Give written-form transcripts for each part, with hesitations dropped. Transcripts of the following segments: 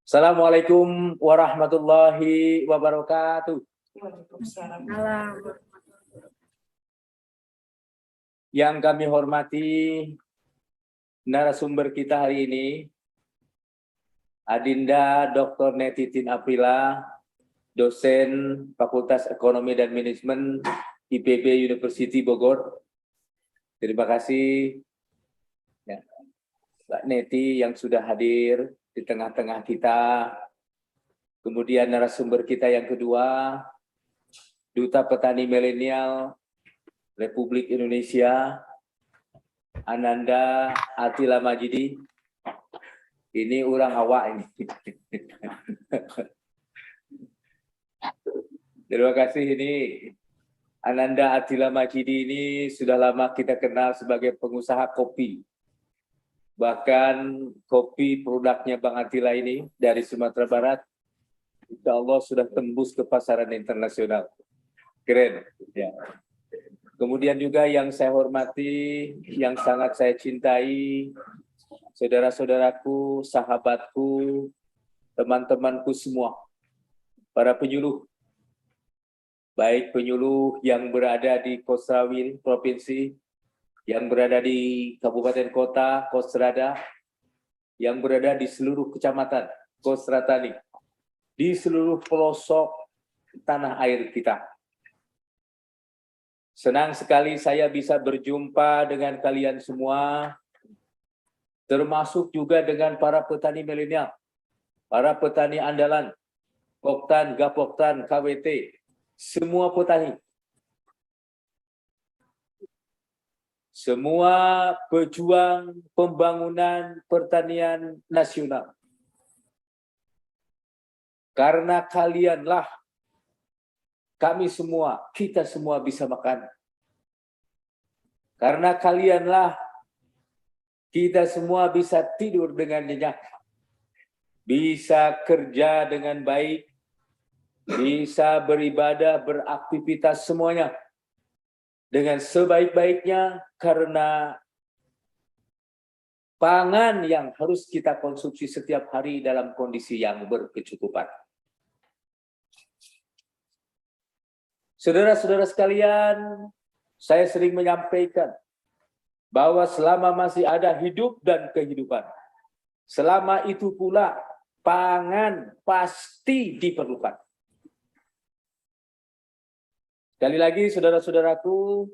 Assalamualaikum warahmatullahi wabarakatuh. Waalaikumsalam. Yang kami hormati narasumber kita hari ini, Adinda Dr. Netitin Aprila, dosen Fakultas Ekonomi dan Manajemen IPB University Bogor. Terima kasih ya, Mbak Neti yang sudah hadir di tengah-tengah kita. Kemudian narasumber kita yang kedua, Duta Petani Milenial Republik Indonesia, Ananda Atila Majidi. Ini orang awak ini. Terima kasih, ini Ananda Atila Majidi ini sudah lama kita kenal sebagai pengusaha kopi. Bahkan kopi produknya Bang Atila ini dari Sumatera Barat, insya Allah sudah tembus ke pasaran internasional. Keren. Ya. Kemudian juga yang saya hormati, yang sangat saya cintai, saudara-saudaraku, sahabatku, teman-temanku semua, para penyuluh, baik penyuluh yang berada di Kostrawil Provinsi, yang berada di Kabupaten Kota, Kostrada, yang berada di seluruh kecamatan Kostratani, di seluruh pelosok tanah air kita. Senang sekali saya bisa berjumpa dengan kalian semua, termasuk juga dengan para petani milenial, para petani andalan, Poktan, Gapoktan, KWT, semua petani. Semua pejuang pembangunan pertanian nasional. Karena kalianlah kami semua, kita semua bisa makan. Karena kalianlah kita semua bisa tidur dengan nyenyak. Bisa kerja dengan baik. Bisa beribadah, beraktivitas semuanya dengan sebaik-baiknya, karena pangan yang harus kita konsumsi setiap hari dalam kondisi yang berkecukupan. Saudara-saudara sekalian, saya sering menyampaikan bahwa selama masih ada hidup dan kehidupan, selama itu pula pangan pasti diperlukan. Sekali lagi, saudara-saudaraku,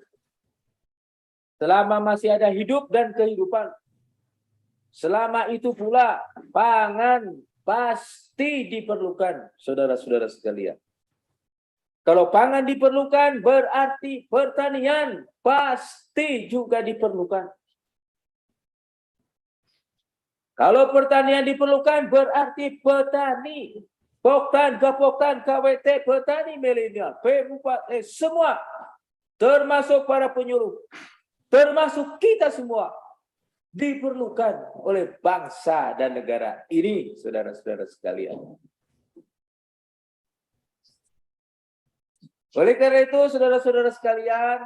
selama masih ada hidup dan kehidupan, selama itu pula pangan pasti diperlukan, saudara-saudara sekalian. Kalau pangan diperlukan, berarti pertanian pasti juga diperlukan. Kalau pertanian diperlukan, berarti petani, Poktan, Gapoktan, KWT, petani milenial, P4, semua, termasuk para penyuluh, termasuk kita semua, diperlukan oleh bangsa dan negara ini, saudara-saudara sekalian. Oleh karena itu, saudara-saudara sekalian,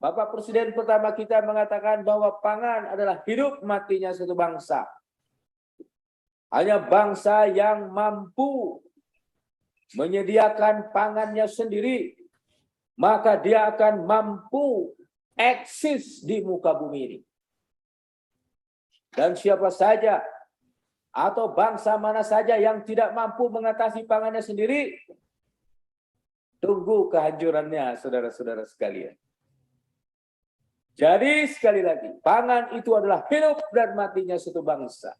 Bapak Presiden pertama kita mengatakan bahwa pangan adalah hidup matinya satu bangsa. Hanya bangsa yang mampu menyediakan pangannya sendiri, maka dia akan mampu eksis di muka bumi ini. Dan siapa saja atau bangsa mana saja yang tidak mampu mengatasi pangannya sendiri, tunggu kehancurannya, saudara-saudara sekalian. Jadi sekali lagi, pangan itu adalah hidup dan matinya satu bangsa.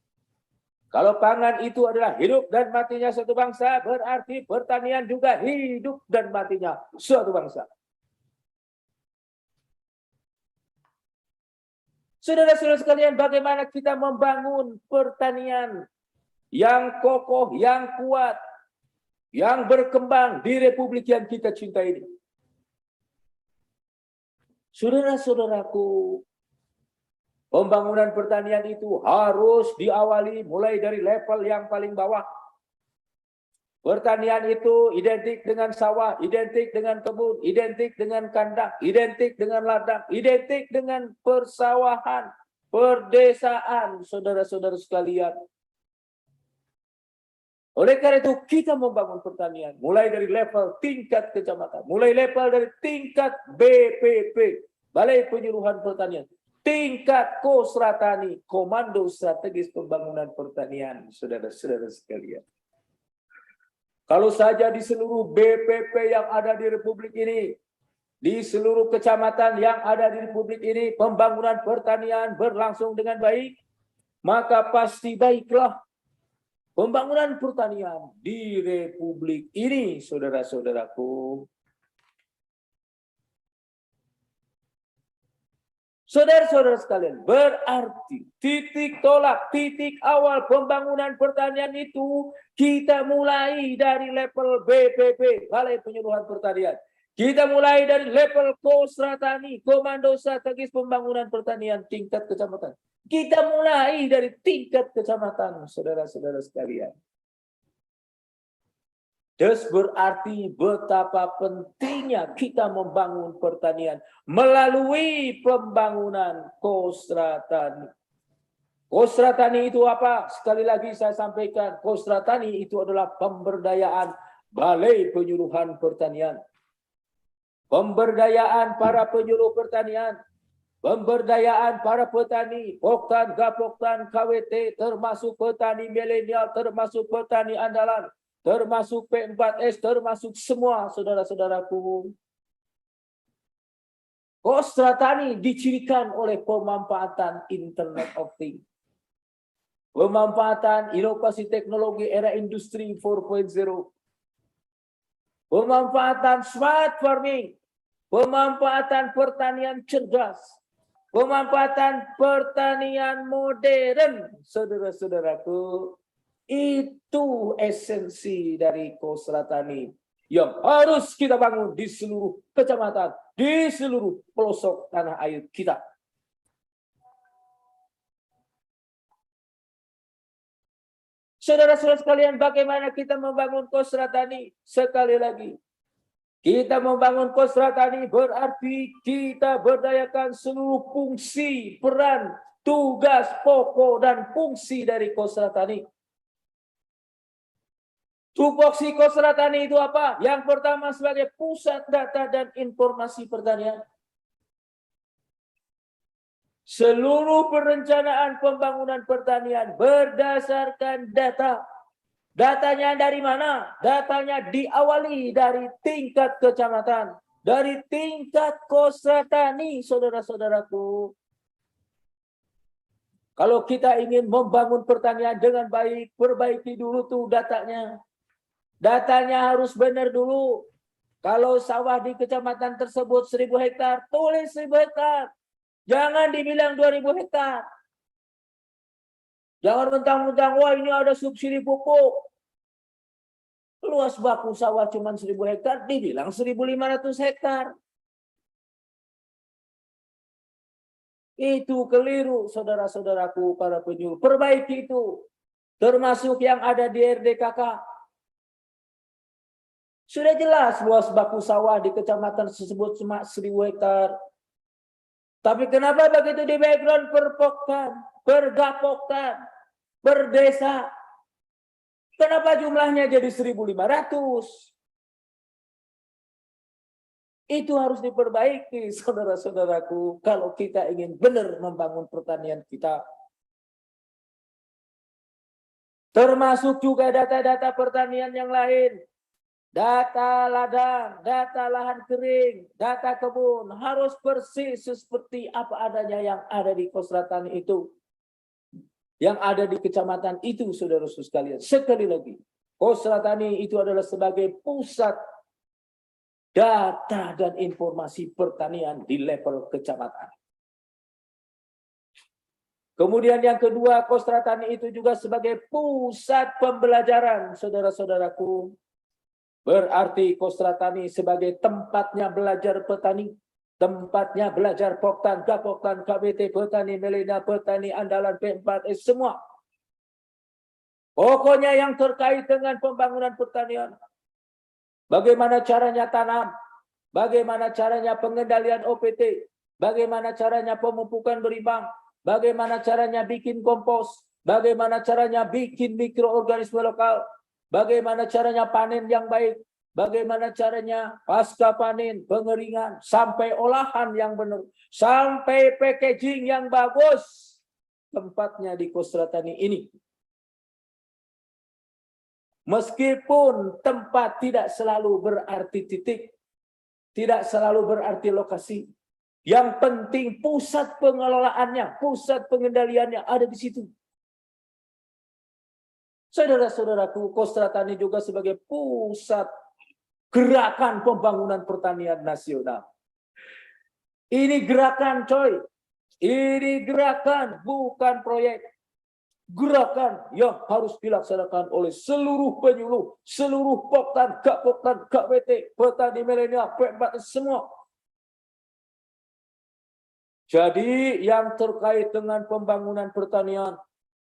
Kalau pangan itu adalah hidup dan matinya satu bangsa, berarti pertanian juga hidup dan matinya suatu bangsa. Saudara-saudara sekalian, bagaimana kita membangun pertanian yang kokoh, yang kuat, yang berkembang di Republik yang kita cintai ini? Saudara-saudaraku, pembangunan pertanian itu harus diawali mulai dari level yang paling bawah. Pertanian itu identik dengan sawah, identik dengan kebun, identik dengan kandang, identik dengan ladang, identik dengan persawahan, perdesaan, saudara-saudara sekalian. Oleh karena itu kita membangun pertanian mulai dari level tingkat kecamatan, mulai level dari tingkat BPP, Balai Penyuluhan Pertanian, tingkat Kosratani, Komando Strategis Pembangunan Pertanian, saudara-saudara sekalian. Kalau saja di seluruh BPP yang ada di Republik ini, di seluruh kecamatan yang ada di Republik ini, pembangunan pertanian berlangsung dengan baik, maka pasti baiklah pembangunan pertanian di Republik ini, saudara-saudaraku. Saudara-saudara sekalian, berarti titik tolak, titik awal pembangunan pertanian itu kita mulai dari level BPP, Balai Penyuluhan Pertanian. Kita mulai dari level Kosratani, Komando Strategis Pembangunan Pertanian tingkat kecamatan. Kita mulai dari tingkat kecamatan, saudara-saudara sekalian. Berarti betapa pentingnya kita membangun pertanian melalui pembangunan Kosratani. Kosratani itu apa? Sekali lagi saya sampaikan, Kosratani itu adalah pemberdayaan Balai Penyuluhan Pertanian. Pemberdayaan para penyuluh pertanian, pemberdayaan para petani, Poktan, Gapoktan, KWT, termasuk petani milenial, termasuk petani andalan, termasuk P4S, termasuk semua saudara-saudaraku. Kosratani dicirikan oleh pemanfaatan Internet of Things. Pemanfaatan inovasi teknologi era industri 4.0. Pemanfaatan smart farming. Pemanfaatan pertanian cerdas. Pemanfaatan pertanian modern. Saudara-saudaraku. Itu esensi dari Kosratani yang harus kita bangun di seluruh kecamatan, di seluruh pelosok tanah air kita. Saudara-saudara sekalian, bagaimana kita membangun Kosratani? Sekali lagi, kita membangun Kosratani berarti kita berdayakan seluruh fungsi, peran, tugas pokok dan fungsi dari Kosratani. Tupoksi Kosratani itu apa? Yang pertama sebagai pusat data dan informasi pertanian. Seluruh perencanaan pembangunan pertanian berdasarkan data. Datanya dari mana? Datanya diawali dari tingkat kecamatan, dari tingkat Kosratani, saudara-saudaraku. Kalau kita ingin membangun pertanian dengan baik, perbaiki dulu tuh datanya. Datanya harus benar dulu. Kalau sawah di kecamatan tersebut 1000 hektar, tulis 1000 hektar. Jangan dibilang 2000 hektar. Jangan mentang-mentang, wah ini ada subsidi pupuk. Luas baku sawah cuma 1000 hektar, dibilang 1500 hektar. Itu keliru, saudara-saudaraku para penyuluh. Perbaiki itu. Termasuk yang ada di RDKK. Sudah jelas luas baku sawah di kecamatan tersebut cuma 1000 hektar. Tapi kenapa begitu di background perpoktan, pergapoktan, berdesa? Kenapa jumlahnya jadi 1500? Itu harus diperbaiki, saudara-saudaraku, kalau kita ingin benar membangun pertanian kita. Termasuk juga data-data pertanian yang lain. Data ladang, data lahan kering, data kebun harus persis seperti apa adanya yang ada di Kosratani itu. Yang ada di kecamatan itu, saudara-saudara sekalian. Sekali lagi, Kosratani itu adalah sebagai pusat data dan informasi pertanian di level kecamatan. Kemudian yang kedua, Kosratani itu juga sebagai pusat pembelajaran, saudara-saudaraku. Berarti Kosratani sebagai tempatnya belajar petani, tempatnya belajar Poktan, Gapoktan, KBT, petani milenial, petani andalan, P4S, semua. Pokoknya yang terkait dengan pembangunan pertanian. Bagaimana caranya tanam, bagaimana caranya pengendalian OPT, bagaimana caranya pemupukan berimbang, bagaimana caranya bikin kompos, bagaimana caranya bikin mikroorganisme lokal, bagaimana caranya panen yang baik, bagaimana caranya pasca panen, pengeringan, sampai olahan yang benar, sampai packaging yang bagus. Tempatnya di Kostrad Tani ini. Meskipun tempat tidak selalu berarti titik, tidak selalu berarti lokasi. Yang penting pusat pengelolaannya, pusat pengendaliannya ada di situ. Saudara-saudaraku, Kostrad Tani juga sebagai pusat gerakan pembangunan pertanian nasional. Ini gerakan, coy. Ini gerakan, bukan proyek. Gerakan yang harus dilaksanakan oleh seluruh penyuluh, seluruh Poktan, KWT, petani milenial, P4, semua. Jadi yang terkait dengan pembangunan pertanian,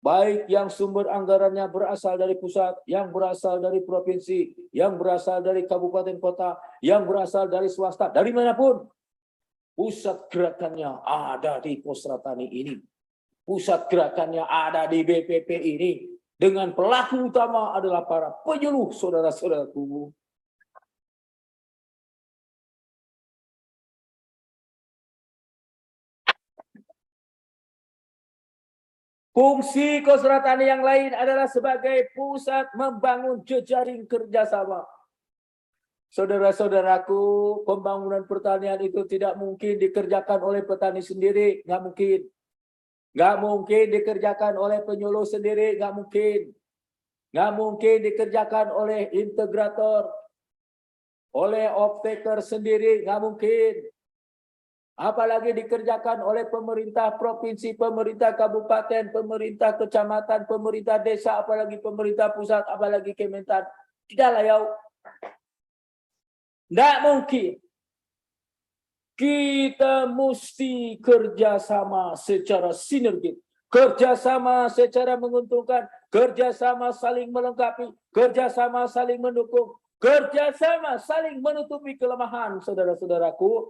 baik yang sumber anggarannya berasal dari pusat, yang berasal dari provinsi, yang berasal dari kabupaten kota, yang berasal dari swasta, dari manapun, pusat gerakannya ada di Kostrad Tani ini. Pusat gerakannya ada di BPP ini. Dengan pelaku utama adalah para penyuluh, saudara-saudaraku. Fungsi Kostrad Tani yang lain adalah sebagai pusat membangun jejaring kerjasama. Saudara-saudaraku, pembangunan pertanian itu tidak mungkin dikerjakan oleh petani sendiri, nggak mungkin. Nggak mungkin dikerjakan oleh penyuluh sendiri, nggak mungkin. Nggak mungkin dikerjakan oleh integrator, oleh off-taker sendiri, nggak mungkin. Apalagi dikerjakan oleh pemerintah provinsi, pemerintah kabupaten, pemerintah kecamatan, pemerintah desa, apalagi pemerintah pusat, apalagi Kementan. Tidaklah ya. Nggak mungkin. Kita mesti kerjasama secara sinergis, kerjasama secara menguntungkan, kerjasama saling melengkapi, kerjasama saling mendukung, kerjasama saling menutupi kelemahan, saudara-saudaraku.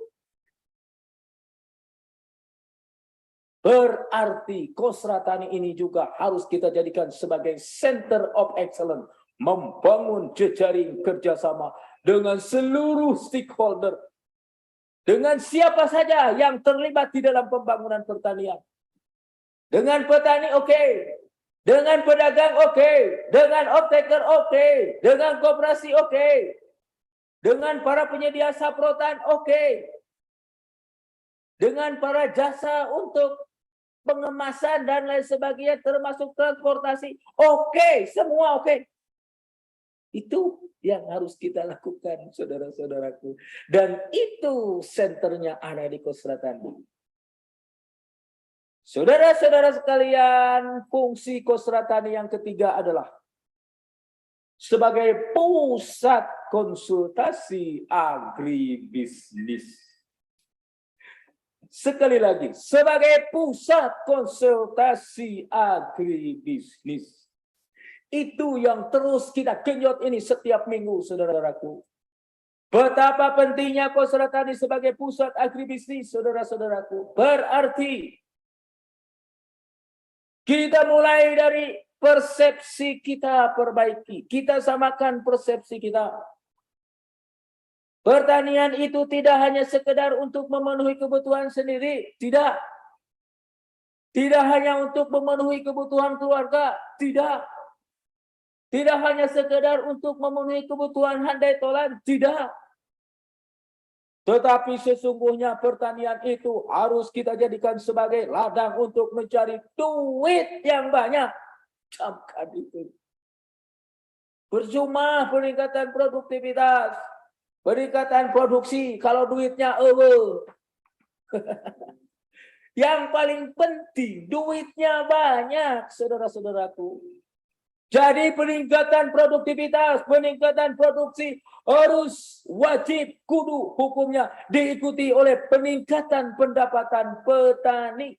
Berarti Kostrad Tani ini juga harus kita jadikan sebagai center of excellence, membangun jejaring kerjasama dengan seluruh stakeholder. Dengan siapa saja yang terlibat di dalam pembangunan pertanian. Dengan petani oke. Dengan pedagang oke. Dengan off-taker oke. Dengan koperasi oke. Dengan para penyedia saprotan oke. Dengan para jasa untuk pengemasan dan lain sebagainya termasuk transportasi oke. Semua oke. Itu yang harus kita lakukan, saudara-saudaraku. Dan itu senternya ada di Kostrad Tani. Saudara-saudara sekalian, fungsi Kostrad Tani yang ketiga adalah sebagai pusat konsultasi agribisnis. Sekali lagi, sebagai pusat konsultasi agribisnis. Itu yang terus kita genjot ini setiap minggu, saudara-saudaraku. Betapa pentingnya Kostrad Tani sebagai pusat agribisnis, saudara-saudaraku. Berarti kita mulai dari persepsi kita perbaiki. Kita samakan persepsi kita. Pertanian itu tidak hanya sekedar untuk memenuhi kebutuhan sendiri. Tidak. Tidak hanya untuk memenuhi kebutuhan keluarga. Tidak. Tidak hanya sekedar untuk memenuhi kebutuhan handai tolan, tidak. Tetapi sesungguhnya pertanian itu harus kita jadikan sebagai ladang untuk mencari duit yang banyak. Camkan itu. Percuma peningkatan produktivitas, peningkatan produksi, kalau duitnya Yang paling penting, duitnya banyak, saudara-saudaraku. Jadi peningkatan produktivitas, peningkatan produksi harus wajib kudu hukumnya diikuti oleh peningkatan pendapatan petani.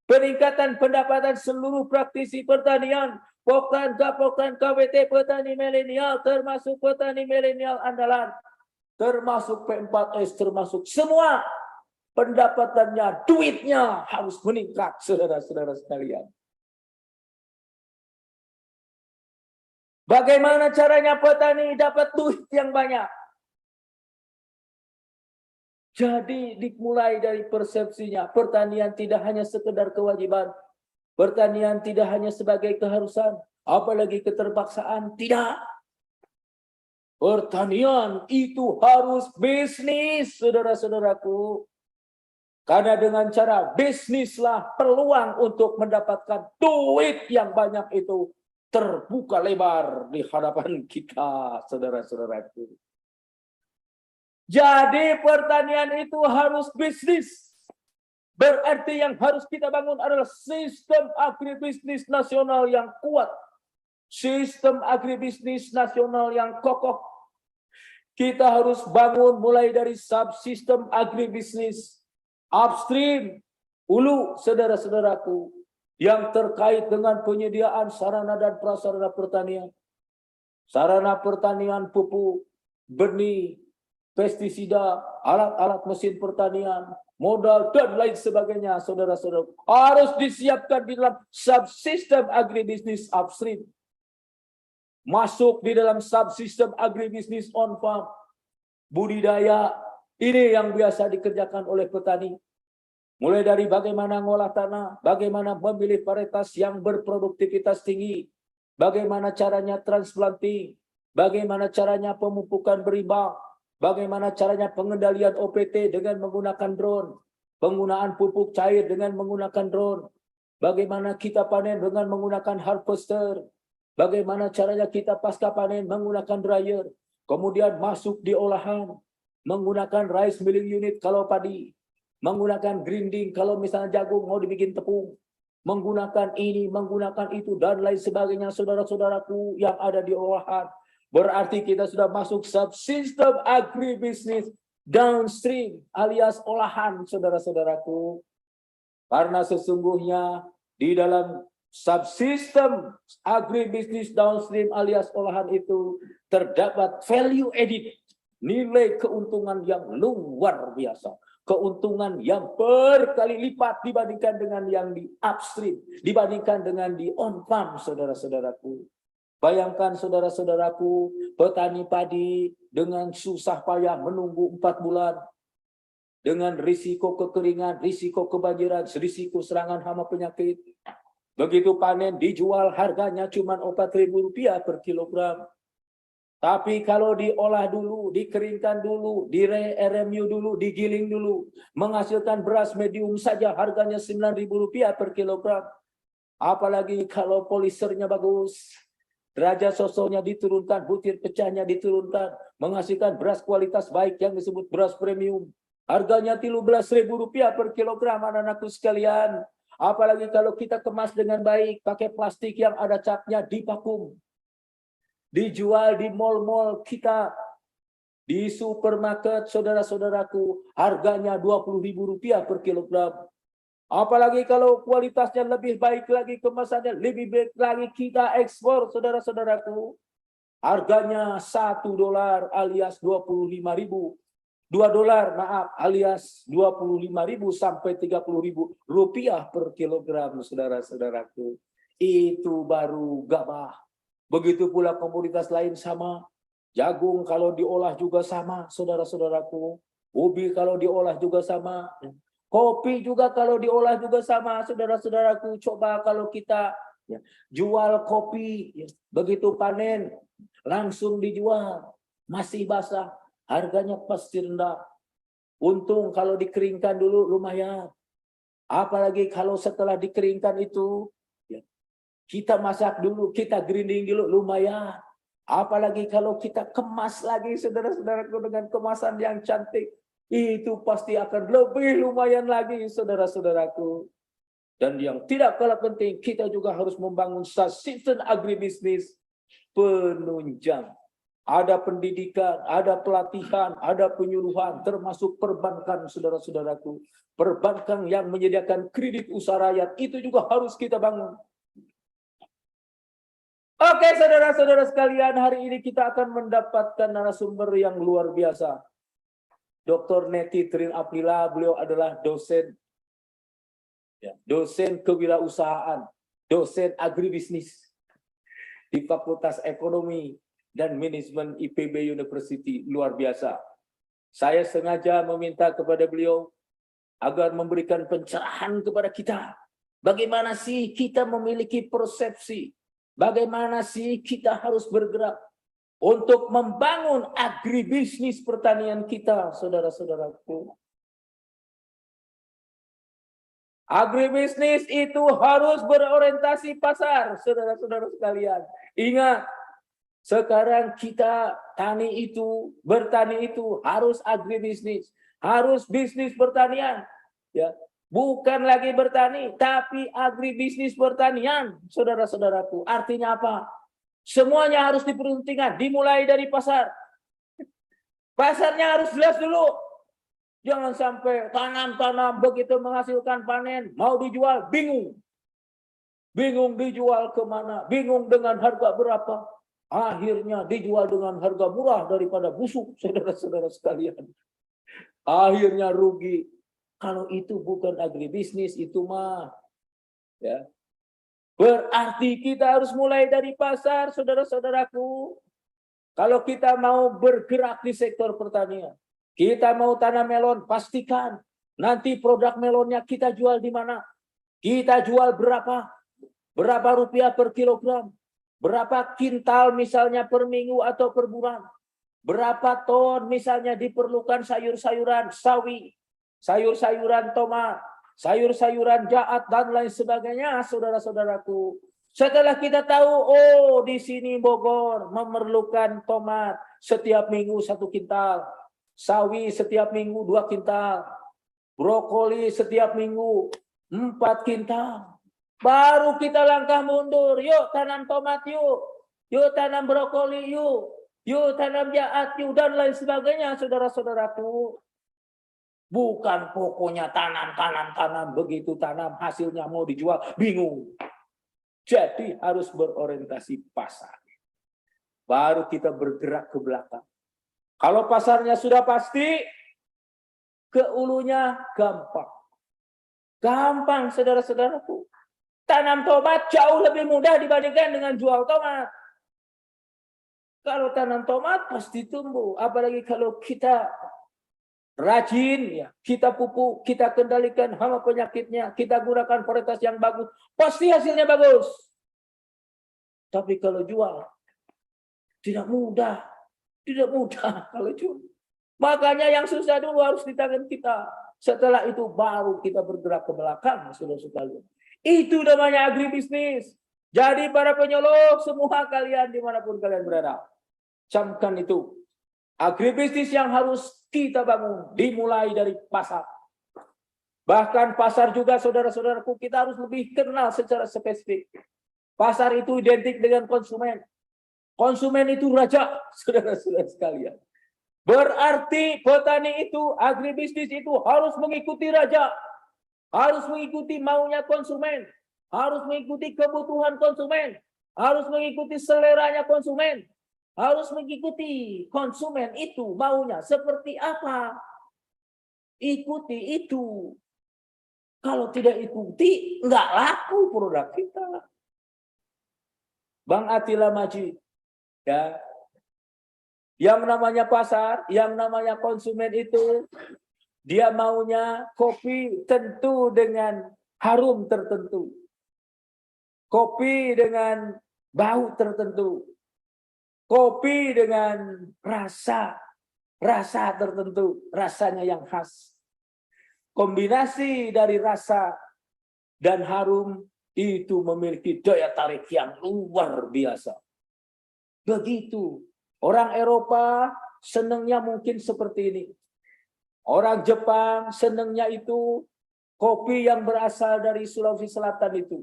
Peningkatan pendapatan seluruh praktisi pertanian, Poktan, Gapoktan, KWT, petani milenial, termasuk petani milenial andalan, termasuk P4S, termasuk semua pendapatannya, duitnya harus meningkat, saudara-saudara sekalian. Bagaimana caranya petani dapat duit yang banyak? Jadi dimulai dari persepsinya. Pertanian tidak hanya sekedar kewajiban. Pertanian tidak hanya sebagai keharusan. Apalagi keterpaksaan. Tidak. Pertanian itu harus bisnis, saudara-saudaraku. Karena dengan cara bisnislah peluang untuk mendapatkan duit yang banyak itu terbuka lebar di hadapan kita, saudara-saudaraku. Jadi pertanian itu harus bisnis. Berarti yang harus kita bangun adalah sistem agribisnis nasional yang kuat. Sistem agribisnis nasional yang kokoh. Kita harus bangun mulai dari subsistem agribisnis upstream, hulu, saudara-saudaraku, yang terkait dengan penyediaan sarana dan prasarana pertanian. Sarana pertanian pupuk, benih, pestisida, alat-alat mesin pertanian, modal, dan lain sebagainya, saudara-saudara. Harus disiapkan di dalam subsistem agribisnis upstream. Masuk di dalam subsistem agribisnis on farm. Budidaya, ini yang biasa dikerjakan oleh petani. Mulai dari bagaimana ngolah tanah, bagaimana memilih varietas yang berproduktivitas tinggi, bagaimana caranya transplanting, bagaimana caranya pemupukan berimbang, bagaimana caranya pengendalian OPT dengan menggunakan drone, penggunaan pupuk cair dengan menggunakan drone, bagaimana kita panen dengan menggunakan harvester, bagaimana caranya kita pasca panen menggunakan dryer, kemudian masuk di olahan, menggunakan rice milling unit kalau padi, menggunakan grinding kalau misalnya jagung mau dibikin tepung, menggunakan ini, menggunakan itu, dan lain sebagainya, saudara-saudaraku yang ada di olahan. Berarti kita sudah masuk subsistem agribisnis downstream alias olahan, saudara-saudaraku. Karena sesungguhnya di dalam subsistem agribisnis downstream alias olahan itu terdapat value added, nilai keuntungan yang luar biasa. Keuntungan yang berkali lipat dibandingkan dengan yang di upstream, dibandingkan dengan di on farm, saudara-saudaraku. Bayangkan saudara-saudaraku, petani padi dengan susah payah menunggu 4 bulan, dengan risiko kekeringan, risiko kebanjiran, risiko serangan hama penyakit. Begitu panen dijual harganya cuma Rp4.000 per kilogram. Tapi kalau diolah dulu, dikeringkan dulu, di-RMU dulu, digiling dulu, menghasilkan beras medium saja harganya Rp9.000 per kilogram. Apalagi kalau polisernya bagus, derajat sosonya diturunkan, butir pecahnya diturunkan, menghasilkan beras kualitas baik yang disebut beras premium. Harganya Rp13.000 per kilogram, anak-anakku sekalian. Apalagi kalau kita kemas dengan baik, pakai plastik yang ada capnya, divakum. Dijual di mal-mal kita, di supermarket, saudara-saudaraku, harganya Rp20.000 per kilogram. Apalagi kalau kualitasnya lebih baik lagi, kemasannya lebih baik lagi, kita ekspor, saudara-saudaraku. Harganya $1 alias 25.000. $2, maaf, alias 25.000 sampai 30.000 rupiah per kilogram, saudara-saudaraku. Itu baru gabah. Begitu pula komoditas lain sama. Jagung kalau diolah juga sama, saudara-saudaraku. Ubi kalau diolah juga sama. Kopi juga kalau diolah juga sama, saudara-saudaraku. Coba kalau kita jual kopi, begitu panen, langsung dijual. Masih basah, harganya pasti rendah. Untung kalau dikeringkan dulu lumayan. Apalagi kalau setelah dikeringkan itu, kita masak dulu, kita grinding dulu, lumayan. Apalagi kalau kita kemas lagi, saudara-saudaraku, dengan kemasan yang cantik. Itu pasti akan lebih lumayan lagi, saudara-saudaraku. Dan yang tidak kalah penting, kita juga harus membangun sistem agribisnis penunjang. Ada pendidikan, ada pelatihan, ada penyuluhan, termasuk perbankan, saudara-saudaraku. Perbankan yang menyediakan kredit usaha rakyat, itu juga harus kita bangun. Oke, saudara-saudara sekalian, hari ini kita akan mendapatkan narasumber yang luar biasa. Dr. Neti Trin Aprila, beliau adalah dosen, dosen kewirausahaan, dosen agribisnis. di Fakultas Ekonomi dan Manajemen IPB University. Luar biasa. Saya sengaja meminta kepada beliau agar memberikan pencerahan kepada kita. Bagaimana sih kita memiliki persepsi? Bagaimana sih kita harus bergerak untuk membangun agribisnis pertanian kita, saudara-saudaraku. Agribisnis itu harus berorientasi pasar, saudara-saudara sekalian. Ingat, sekarang kita bertani itu harus agribisnis, harus bisnis pertanian, ya. Bukan lagi bertani, tapi agribisnis pertanian, saudara-saudaraku. Artinya apa? Semuanya harus diperhentikan, dimulai dari pasar. Pasarnya harus jelas dulu. Jangan sampai tanam-tanam begitu menghasilkan panen, mau dijual, bingung. Bingung dijual kemana, bingung dengan harga berapa. Akhirnya dijual dengan harga murah daripada busuk, saudara-saudara sekalian. Akhirnya rugi. Kalau itu bukan agribisnis, itu mah, ya. Berarti kita harus mulai dari pasar, saudara-saudaraku. Kalau kita mau bergerak di sektor pertanian, kita mau tanam melon, pastikan nanti produk melonnya kita jual di mana. Kita jual berapa? Berapa rupiah per kilogram? Berapa kintal misalnya per minggu atau per bulan? Berapa ton misalnya diperlukan sayur-sayuran sawi, sayur-sayuran tomat, sayur-sayuran jaat, dan lain sebagainya, saudara-saudaraku. Setelah kita tahu, oh di sini Bogor memerlukan tomat setiap minggu 1 kintal, sawi setiap minggu 2 kintal, brokoli setiap minggu 4 kintal. Baru kita langkah mundur, yuk tanam tomat yuk tanam brokoli yuk tanam jaat yuk, dan lain sebagainya, saudara-saudaraku. Bukan pokoknya tanam, begitu tanam hasilnya mau dijual, bingung. Jadi harus berorientasi pasar. Baru kita bergerak ke belakang. Kalau pasarnya sudah pasti, ke hulunya gampang. Gampang, saudara-saudaraku. Tanam tomat jauh lebih mudah dibandingkan dengan jual tomat. Kalau tanam tomat pasti tumbuh. Apalagi kalau kita rajin, ya, kita pupuk, kita kendalikan hama penyakitnya, kita gunakan varietas yang bagus, pasti hasilnya bagus. Tapi kalau jual, tidak mudah kalau jual. Makanya yang susah dulu harus di tangan kita. Setelah itu baru kita bergerak ke belakang, saudara-saudara. Itu namanya agribisnis. Jadi para penyuluh semua kalian dimanapun kalian berada, camkan itu. Agribisnis yang harus kita bangun dimulai dari pasar. Bahkan pasar juga, saudara-saudaraku, kita harus lebih kenal secara spesifik. Pasar itu identik dengan konsumen. Konsumen itu raja, saudara-saudara sekalian. Berarti petani itu, agribisnis itu harus mengikuti raja. Harus mengikuti maunya konsumen. Harus mengikuti kebutuhan konsumen. Harus mengikuti seleranya konsumen. Harus mengikuti konsumen itu maunya seperti apa. Ikuti itu. Kalau tidak ikuti, nggak laku produk kita. Bang Attila Majid, ya, yang namanya pasar, yang namanya konsumen itu, dia maunya kopi tentu dengan harum tertentu. Kopi dengan bau tertentu. Kopi dengan rasa tertentu, rasanya yang khas. Kombinasi dari rasa dan harum itu memiliki daya tarik yang luar biasa. Begitu. Orang Eropa senangnya mungkin seperti ini. Orang Jepang senangnya itu kopi yang berasal dari Sulawesi Selatan itu.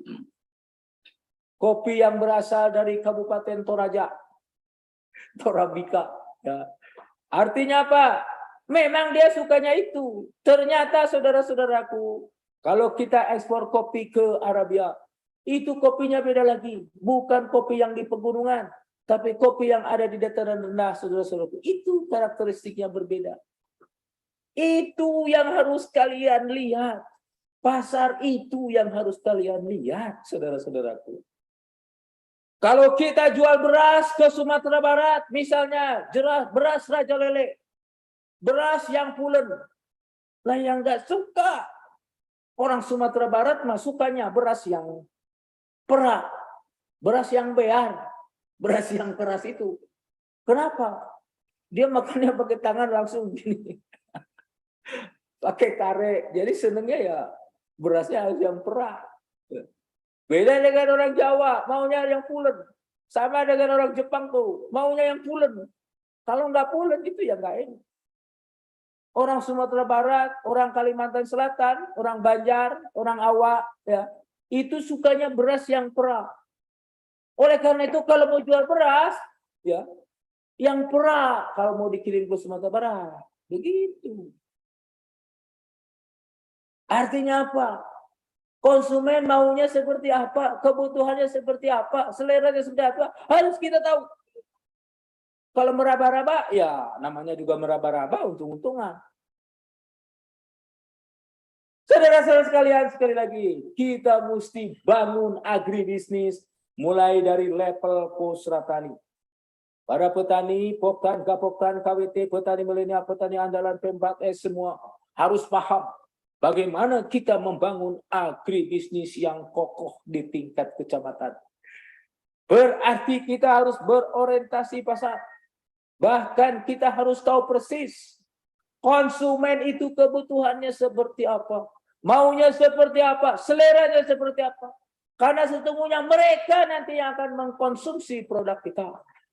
Kopi yang berasal dari Kabupaten Toraja. Torabika, ya. Artinya apa? Memang dia sukanya itu. Ternyata saudara-saudaraku, kalau kita ekspor kopi ke Arabia, itu kopinya beda lagi. Bukan kopi yang di pegunungan, tapi kopi yang ada di dataran rendah, saudara-saudaraku. Itu karakteristiknya berbeda. Itu yang harus kalian lihat. Pasar itu yang harus kalian lihat, saudara-saudaraku. Kalau kita jual beras ke Sumatera Barat, misalnya beras Raja Lele, beras yang pulen, lah yang nggak suka orang Sumatera Barat mah sukanya beras yang perak, beras yang bear, beras yang keras itu. Kenapa? Dia makannya pakai tangan langsung gini, pakai kare. Jadi senengnya ya berasnya harus yang perak. Beda dengan orang Jawa, maunya yang pulen. Sama dengan orang Jepang tuh, maunya yang pulen. Kalau nggak pulen itu ya nggak enak. Orang Sumatera Barat, orang Kalimantan Selatan, orang Banjar, orang Awak, ya itu sukanya beras yang perak. Oleh karena itu kalau mau jual beras, ya yang perak kalau mau dikirim ke Sumatera Barat, begitu. Artinya apa? Konsumen maunya seperti apa, kebutuhannya seperti apa, seleranya seperti apa, harus kita tahu. Kalau meraba-raba, ya namanya juga meraba-raba, untung-untungan. Saudara-saudara sekalian, sekali lagi, kita mesti bangun agribisnis mulai dari level Pusra Tani. Para petani, Poktan, Gapoktan, KWT, petani milenial, petani andalan, Pembat, semua harus paham bagaimana kita membangun agribisnis yang kokoh di tingkat kecamatan. Berarti kita harus berorientasi pasar. Bahkan kita harus tahu persis konsumen itu kebutuhannya seperti apa. Maunya seperti apa, seleranya seperti apa. Karena sesungguhnya mereka nanti yang akan mengkonsumsi produk kita.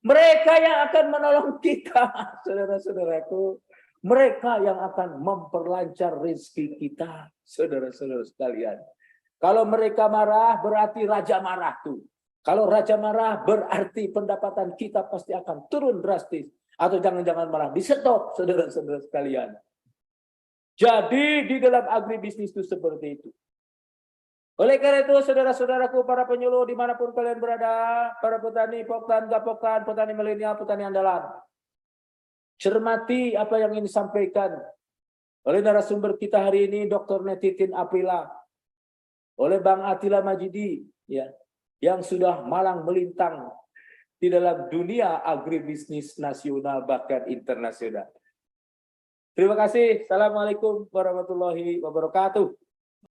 Mereka yang akan menolong kita, saudara-saudaraku. Mereka yang akan memperlancar rezeki kita, saudara-saudara sekalian. Kalau mereka marah, berarti raja marah tuh. Kalau raja marah, berarti pendapatan kita pasti akan turun drastis. Atau jangan-jangan malah di-stop, saudara-saudara sekalian. Jadi di dalam agribisnis itu seperti itu. Oleh karena itu, saudara-saudaraku, para penyuluh dimanapun kalian berada, para petani, Poktan, Gapoktan, petani milenial, petani andalan. Cermati apa yang ingin disampaikan oleh narasumber kita hari ini, Dr. Netitin Aprila, oleh Bang Attila Majidi, ya, yang sudah malang melintang di dalam dunia agribisnis nasional bahkan internasional. Terima kasih. Assalamualaikum warahmatullahi wabarakatuh.